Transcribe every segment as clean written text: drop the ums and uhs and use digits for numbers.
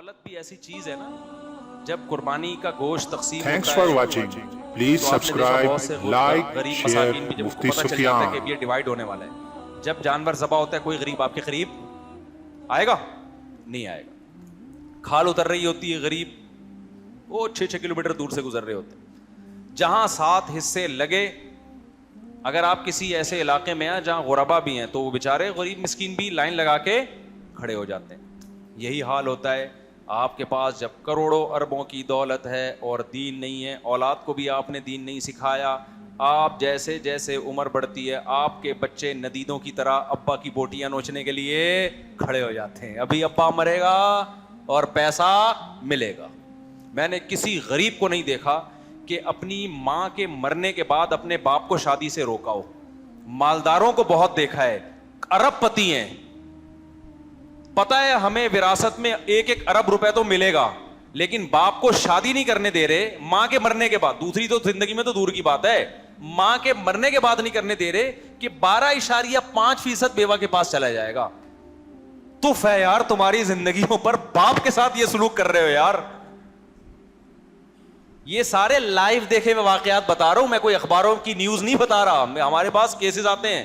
دولت بھی ایسی چیز ہے نا, جب قربانی کا گوشت تقسیم Thanks ہوتا for ہے watching. Please تو آپ نے دیکھا بہت سے subscribe, like, غریب share, مساکین بھی جب اس کو مفتی پتہ چل جاتا ہے کہ سفیان. اب یہ ڈیوائیڈ ہونے والا ہے, جب جانور ذبح ہوتا ہے کوئی غریب آپ کے قریب آئے گا نہیں آئے گا. کھال اتر رہی ہوتی ہے, غریب وہ 6 کلومیٹر دور سے گزر رہے ہوتے ہیں. جہاں 7 حصے لگے, اگر آپ کسی ایسے علاقے میں ہیں جہاں غربا بھی ہیں تو وہ بیچارے غریب مسکین بھی لائن لگا کے کھڑے ہو جاتے ہیں. یہی حال ہوتا ہے آپ کے پاس جب کروڑوں اربوں کی دولت ہے اور دین نہیں ہے, اولاد کو بھی آپ نے دین نہیں سکھایا. آپ جیسے جیسے عمر بڑھتی ہے آپ کے بچے ندیدوں کی طرح ابا کی بوٹیاں نوچنے کے لیے کھڑے ہو جاتے ہیں. ابھی ابا مرے گا اور پیسہ ملے گا. میں نے کسی غریب کو نہیں دیکھا کہ اپنی ماں کے مرنے کے بعد اپنے باپ کو شادی سے روکا ہو. مالداروں کو بہت دیکھا ہے, ارب پتی ہیں, پتہ ہے ہمیں وراثت میں 1 ارب روپے تو ملے گا, لیکن باپ کو شادی نہیں کرنے دے رہے ماں کے مرنے کے بعد. دوسری تو زندگی میں تو دور کی بات ہے, ماں کے مرنے کے بعد نہیں کرنے دے رہے کہ 12.5% بیوہ کے پاس چلا جائے گا. تو ہے یار تمہاری زندگیوں پر باپ کے ساتھ یہ سلوک کر رہے ہو یار. یہ سارے لائیو دیکھے میں واقعات بتا رہا ہوں, میں کوئی اخباروں کی نیوز نہیں بتا رہا. ہمارے پاس کیسز آتے ہیں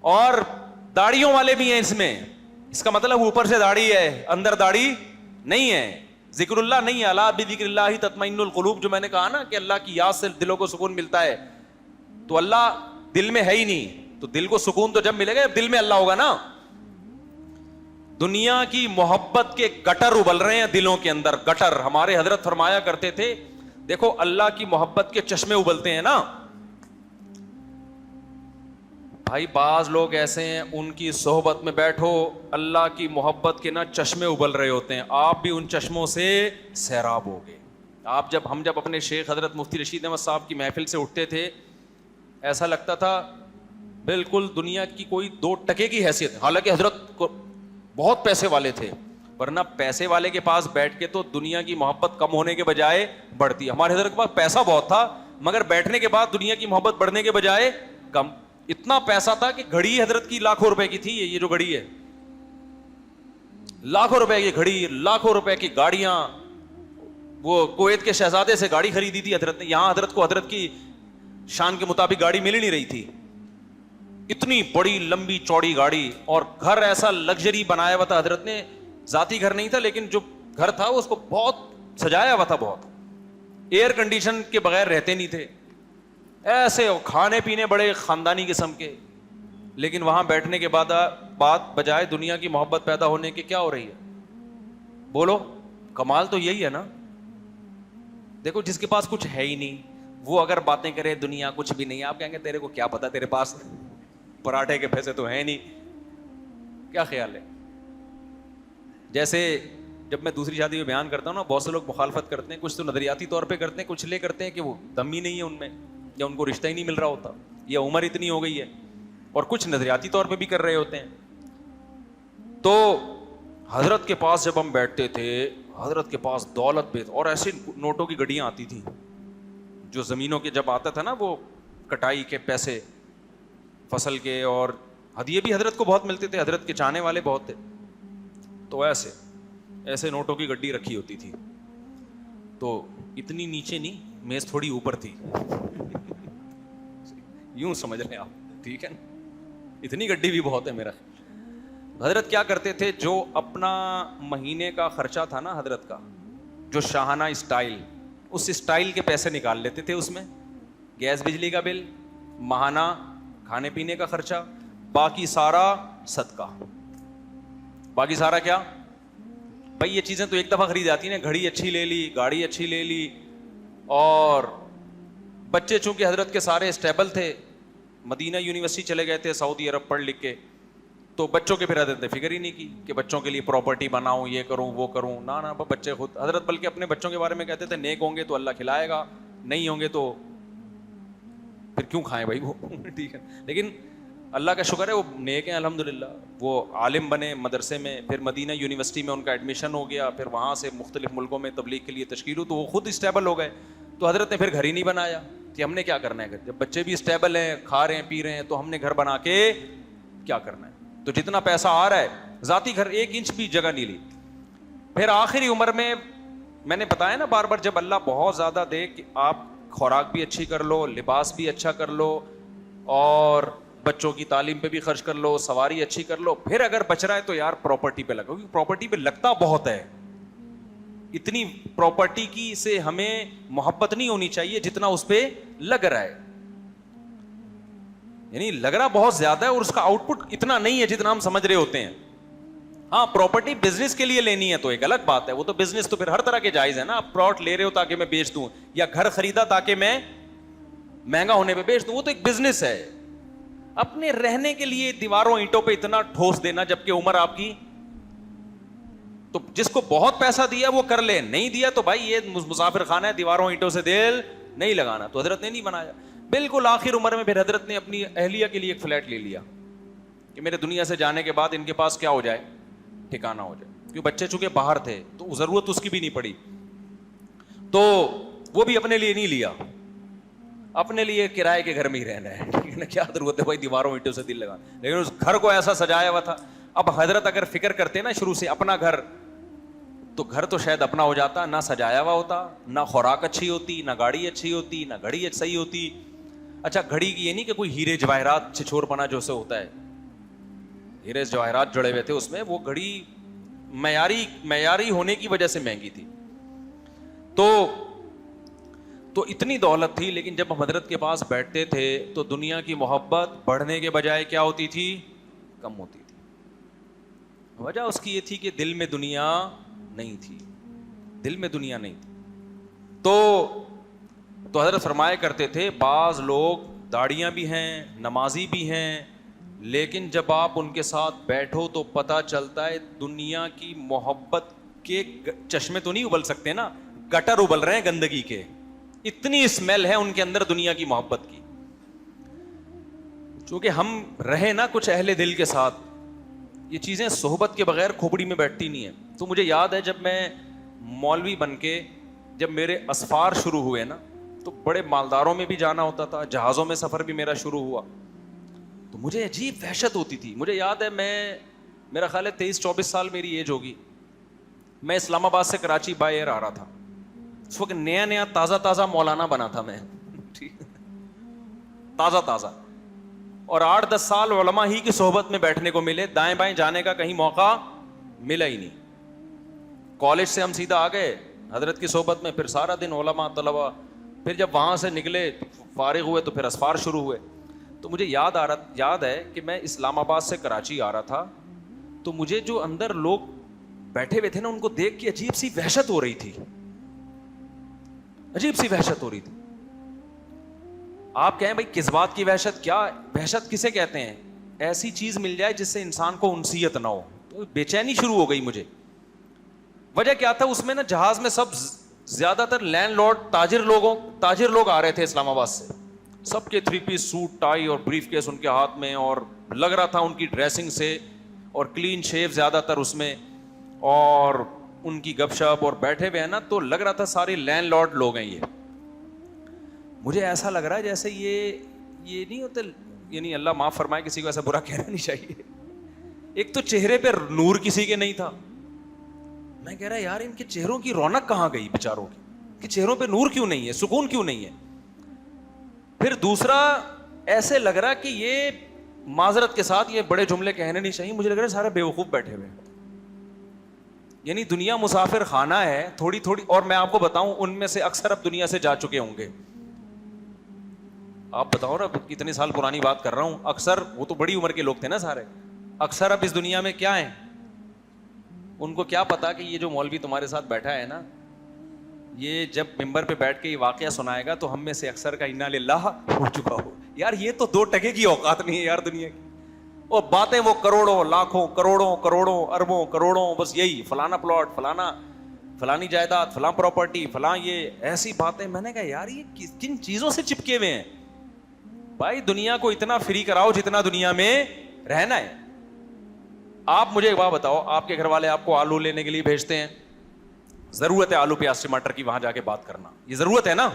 اور داڑھیوں والے بھی ہیں اس میں. اس کا مطلب اوپر سے داڑھی ہے اندر داڑھی نہیں ہے, ذکر اللہ نہیں ہے. الا بذکر اللہ تطمئن القلوب, جو میں نے کہا نا کہ اللہ کی یاد سے دلوں کو سکون ملتا ہے, تو اللہ دل میں ہے ہی نہیں, تو دل کو سکون تو جب ملے گا جب دل میں اللہ ہوگا نا. دنیا کی محبت کے گٹر ابل رہے ہیں دلوں کے اندر, گٹر. ہمارے حضرت فرمایا کرتے تھے دیکھو اللہ کی محبت کے چشمے ابلتے ہیں نا بھائی. بعض لوگ ایسے ہیں ان کی صحبت میں بیٹھو اللہ کی محبت کے نا چشمے ابل رہے ہوتے ہیں, آپ بھی ان چشموں سے سیراب ہو گئے. آپ ہم جب اپنے شیخ حضرت مفتی رشید احمد صاحب کی محفل سے اٹھتے تھے ایسا لگتا تھا بالکل دنیا کی کوئی 2 ٹکے کی حیثیت ہے. حالانکہ حضرت کو بہت پیسے والے تھے, ورنہ پیسے والے کے پاس بیٹھ کے تو دنیا کی محبت کم ہونے کے بجائے بڑھتی. ہمارے حضرت کے پاس پیسہ بہت تھا مگر بیٹھنے کے بعد دنیا کی محبت بڑھنے کے بجائے کم. اتنا پیسہ تھا کہ گھڑی حضرت کی لاکھوں روپے کی تھی. یہ جو گھڑی ہے لاکھوں روپے کی گھڑی, لاکھوں روپے کی گاڑیاں. وہ کویت کے شہزادے سے گاڑی خریدی تھی حضرت نے. یہاں حضرت کو حضرت کی شان کے مطابق گاڑی مل ہی نہیں رہی تھی. اتنی بڑی لمبی چوڑی گاڑی, اور گھر ایسا لگژری بنایا ہوا تھا حضرت نے. ذاتی گھر نہیں تھا لیکن جو گھر تھا اس کو بہت سجایا ہوا تھا, بہت ایئر کنڈیشن کے بغیر رہتے نہیں تھے. ایسے کھانے پینے بڑے خاندانی قسم کے, لیکن وہاں بیٹھنے کے بعد بات بجائے دنیا کی محبت پیدا ہونے کے کیا ہو رہی ہے بولو. کمال تو یہی ہے نا. دیکھو جس کے پاس کچھ ہے ہی نہیں وہ اگر باتیں کرے دنیا کچھ بھی نہیں, آپ کہیں گے تیرے کو کیا پتا, تیرے پاس پراٹھے کے پیسے تو ہیں نہیں. کیا خیال ہے؟ جیسے جب میں دوسری شادی میں بیان کرتا ہوں نا بہت سے لوگ مخالفت کرتے ہیں, کچھ تو نظریاتی طور پہ کرتے ہیں, کچھ لے کرتے ہیں کہ وہ دم ہی نہیں ہے ان میں, یا ان کو رشتہ ہی نہیں مل رہا ہوتا, یا عمر اتنی ہو گئی ہے, اور کچھ نظریاتی طور پہ بھی کر رہے ہوتے ہیں. تو حضرت کے پاس جب ہم بیٹھتے تھے حضرت کے پاس دولت بھی, اور ایسے نوٹوں کی گڈیاں آتی تھیں جو زمینوں کے جب آتا تھا نا وہ کٹائی کے پیسے فصل کے, اور ہدیے بھی حضرت کو بہت ملتے تھے, حضرت کے چاہنے والے بہت تھے. تو ایسے نوٹوں کی گڈی رکھی ہوتی تھی, تو اتنی نیچے نہیں, میز تھوڑی اوپر تھی, یوں سمجھ رہے ہیں آپ, ٹھیک ہے نا, اتنی گڈی بھی بہت ہے میرا. حضرت کیا کرتے تھے, جو اپنا مہینے کا خرچہ تھا نا حضرت کا, جو شاہانہ اسٹائل, اس اسٹائل کے پیسے نکال لیتے تھے. اس میں گیس بجلی کا بل, ماہانہ کھانے پینے کا خرچہ, باقی سارا صدقہ. باقی سارا کیا بھائی, یہ چیزیں تو ایک دفعہ خرید جاتی ہیں, گھڑی اچھی لے لی, گاڑی اچھی لے لی, اور بچے چونکہ حضرت کے سارے اسٹیبل تھے, مدینہ یونیورسٹی چلے گئے تھے سعودی عرب پڑھ لکھ کے, تو بچوں کے پھر حضرت نے فکر ہی نہیں کی کہ بچوں کے لیے پراپرٹی بناؤں, یہ کروں وہ کروں. نہ بچے خود حضرت بلکہ اپنے بچوں کے بارے میں کہتے تھے نیک ہوں گے تو اللہ کھلائے گا, نہیں ہوں گے تو پھر کیوں کھائیں بھائی وہ. ٹھیک ہے, لیکن اللہ کا شکر ہے وہ نیک ہیں الحمدللہ. وہ عالم بنے مدرسے میں, پھر مدینہ یونیورسٹی میں ان کا ایڈمیشن ہو گیا, پھر وہاں سے مختلف ملکوں میں تبلیغ کے لیے تشکیل ہو, تو وہ خود اسٹیبل ہو گئے. تو حضرت نے پھر گھر ہی نہیں بنایا کہ ہم نے کیا کرنا ہے, جب بچے بھی اسٹیبل ہیں, کھا رہے ہیں پی رہے ہیں, تو ہم نے گھر بنا کے کیا کرنا ہے. تو جتنا پیسہ آ رہا ہے ذاتی گھر 1 انچ بھی جگہ نہیں لی. پھر آخری عمر میں نے بتایا نا بار بار, جب اللہ بہت زیادہ دے کہ آپ خوراک بھی اچھی کر لو, لباس بھی اچھا کر لو, اور بچوں کی تعلیم پہ بھی خرچ کر لو, سواری اچھی کر لو, پھر اگر بچ رہا ہے تو یار پراپرٹی پہ لگاؤ, کیونکہ پراپرٹی پہ لگتا بہت ہے. اتنی پراپرٹی کی سے ہمیں محبت نہیں ہونی چاہیے جتنا اس پہ لگ رہا ہے. یعنی لگ رہا بہت زیادہ ہے اور اس کا آؤٹ پٹ اتنا نہیں ہے جتنا ہم سمجھ رہے ہوتے ہیں. ہاں پراپرٹی بزنس کے لیے لینی ہے تو ایک الگ بات ہے, وہ تو بزنس تو پھر ہر طرح کے جائز ہے نا. آپ پلاٹ لے رہے ہو تاکہ میں بیچ دوں, یا گھر خریدا تاکہ میں مہنگا ہونے پہ بیچ دوں, وہ تو ایک بزنس ہے. اپنے رہنے کے لیے دیواروں اینٹوں پہ اتنا ٹھوس دینا جبکہ عمر آپ کی, تو جس کو بہت پیسہ دیا وہ کر لے, نہیں دیا تو بھائی یہ مسافر خانہ ہے, دیواروں اینٹوں سے دل نہیں لگانا. تو حضرت نے نہیں بنایا. بالکل آخر عمر میں پھر حضرت نے اپنی اہلیہ کے لیے ایک فلیٹ لے لیا کہ میرے دنیا سے جانے کے بعد ان کے پاس کیا ہو جائے, ٹھکانہ ہو جائے. کیوں بچے چونکہ باہر تھے تو ضرورت اس کی بھی نہیں پڑی, تو وہ بھی اپنے لیے نہیں لیا, اپنے لیے کرائے کے گھر میں ہی رہنا ہے. کیا ضرورت ہے بھائی دیواروں اینٹوں سے دل لگا, لیکن اس گھر کو ایسا سجایا ہوا تھا. اب حضرت اگر فکر کرتے نا شروع سے اپنا گھر, تو گھر تو شاید اپنا ہو جاتا, نہ سجایا ہوا ہوتا, نہ خوراک اچھی ہوتی, نہ گاڑی اچھی ہوتی, نہ گھڑی صحیح ہوتی. اچھا گھڑی کی یہ نہیں کہ کوئی ہیرے جواہرات چھچور پنا جو سے ہوتا ہے, ہیرے جواہرات جڑے ہوئے تھے اس میں, وہ گھڑی معیاری ہونے کی وجہ سے مہنگی تھی. تو اتنی دولت تھی, لیکن جب ہم حضرت کے پاس بیٹھتے تھے تو دنیا کی محبت بڑھنے کے بجائے کیا ہوتی تھی, کم ہوتی تھی. وجہ اس کی یہ تھی کہ دل میں دنیا نہیں تھی, دل میں دنیا نہیں تھی. تو حضرت فرمایا کرتے تھے بعض لوگ داڑیاں بھی ہیں, نمازی بھی ہیں, لیکن جب آپ ان کے ساتھ بیٹھو تو پتہ چلتا ہے دنیا کی محبت کے چشمے تو نہیں ابل سکتے نا, گٹر ابل رہے ہیں گندگی کے. اتنی اسمیل ہے ان کے اندر دنیا کی محبت کی. چونکہ ہم رہے نا کچھ اہل دل کے ساتھ, یہ چیزیں صحبت کے بغیر کھوپڑی میں بیٹھتی نہیں ہیں. تو مجھے یاد ہے جب میں مولوی بن کے جب میرے اسفار شروع ہوئے نا, تو بڑے مالداروں میں بھی جانا ہوتا تھا, جہازوں میں سفر بھی میرا شروع ہوا, تو مجھے عجیب وحشت ہوتی تھی. مجھے یاد ہے میرا خیال ہے 23-24 سال میری ایج ہوگی, میں اسلام آباد سے کراچی بائی ایئر آ رہا تھا. اس وقت نیا تازہ مولانا بنا تھا میں, تازہ, اور 8-10 سال علماء ہی کی صحبت میں بیٹھنے کو ملے, دائیں بائیں جانے کا کہیں موقع ملا ہی نہیں. کالج سے ہم سیدھا آ گئے حضرت کی صحبت میں, پھر سارا دن علماء طلبا, پھر جب وہاں سے نکلے فارغ ہوئے تو پھر اسفار شروع ہوئے. تو مجھے یاد ہے کہ میں اسلام آباد سے کراچی آ رہا تھا, تو مجھے جو اندر لوگ بیٹھے ہوئے تھے نا ان کو دیکھ کے عجیب سی وحشت ہو رہی تھی, عجیب سی وحشت ہو رہی تھی. آپ کہیں بھائی کس بات کی وحشت, کیا وحشت کسے کہتے ہیں؟ ایسی چیز مل جائے جس سے انسان کو انسیت نہ ہو. تو بے چینی شروع ہو گئی مجھے. وجہ کیا تھا, اس میں نا جہاز میں سب زیادہ تر لینڈ لارڈ تاجر لوگ آ رہے تھے اسلام آباد سے, سب کے 3 پیس سوٹ ٹائی اور بریف کیس ان کے ہاتھ میں, اور لگ رہا تھا ان کی ڈریسنگ سے, اور کلین شیو زیادہ تر اس میں, اور ان کی گپ شپ, اور بیٹھے ہوئے ہیں نا تو لگ رہا تھا سارے لینڈ لارڈ لوگ ہیں. یہ مجھے ایسا لگ رہا ہے جیسے یہ نہیں ہوتے, یعنی اللہ معاف فرمائے کسی کو ایسا برا کہنا نہیں چاہیے. ایک تو چہرے پہ نور کسی کے نہیں تھا, میں کہہ رہا یار ان کے چہروں کی رونق کہاں گئی بیچاروں کی, کہ چہروں پہ نور کیوں نہیں ہے, سکون کیوں نہیں ہے. پھر دوسرا ایسے لگ رہا کہ یہ معذرت کے ساتھ یہ بڑے جملے کہنے نہیں چاہیے, مجھے لگ رہا ہے سارے بیوقوف بیٹھے ہوئے. یعنی دنیا مسافر خانہ ہے تھوڑی, اور میں آپ کو بتاؤں ان میں سے اکثر اب دنیا سے جا چکے ہوں گے. آپ بتاؤ نا, کتنے سال پرانی بات کر رہا ہوں, اکثر وہ تو بڑی عمر کے لوگ تھے نا سارے, اکثر اب اس دنیا میں کیا ہیں, ان کو کیا پتا کہ یہ جو مولوی تمہارے ساتھ بیٹھا ہے نا, یہ جب ممبر پہ بیٹھ کے یہ واقعہ سنائے گا تو ہم میں سے اکثر کا انا للہ ہو چکا ہو. یار یہ تو 2 ٹکے کی اوقات نہیں ہے یار دنیا کی, اور باتیں وہ کروڑوں لاکھوں کروڑوں اربوں کروڑوں, بس یہی فلانا پلاٹ, فلانی جائیداد, فلاں پراپرٹی, فلاں یہ ایسی باتیں. میں نے کہا یار یہ کن چیزوں سے چپکے ہوئے ہیں بھائی. دنیا کو اتنا فری کراؤ جتنا دنیا میں رہنا ہے. آپ مجھے ایک بات بتاؤ, آپ کے گھر والے آپ کو آلو لینے کے لیے بھیجتے ہیں, ضرورت ہے آلو پیاز ٹماٹر کی, وہاں جا کے بات کرنا, یہ ضرورت ہے نا.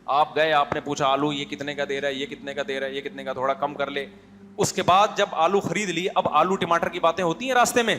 آپ گئے, آپ نے پوچھا آلو یہ کتنے کا دے رہا ہے, یہ کتنے کا دے رہا ہے, یہ کتنے کا, تھوڑا کم کر لے. اس کے بعد جب آلو خرید لی, اب آلو ٹماٹر کی باتیں ہوتی ہیں راستے میں,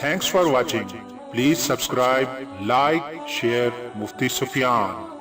Thanks for watching. Please subscribe, like, share Mufti Sufyan.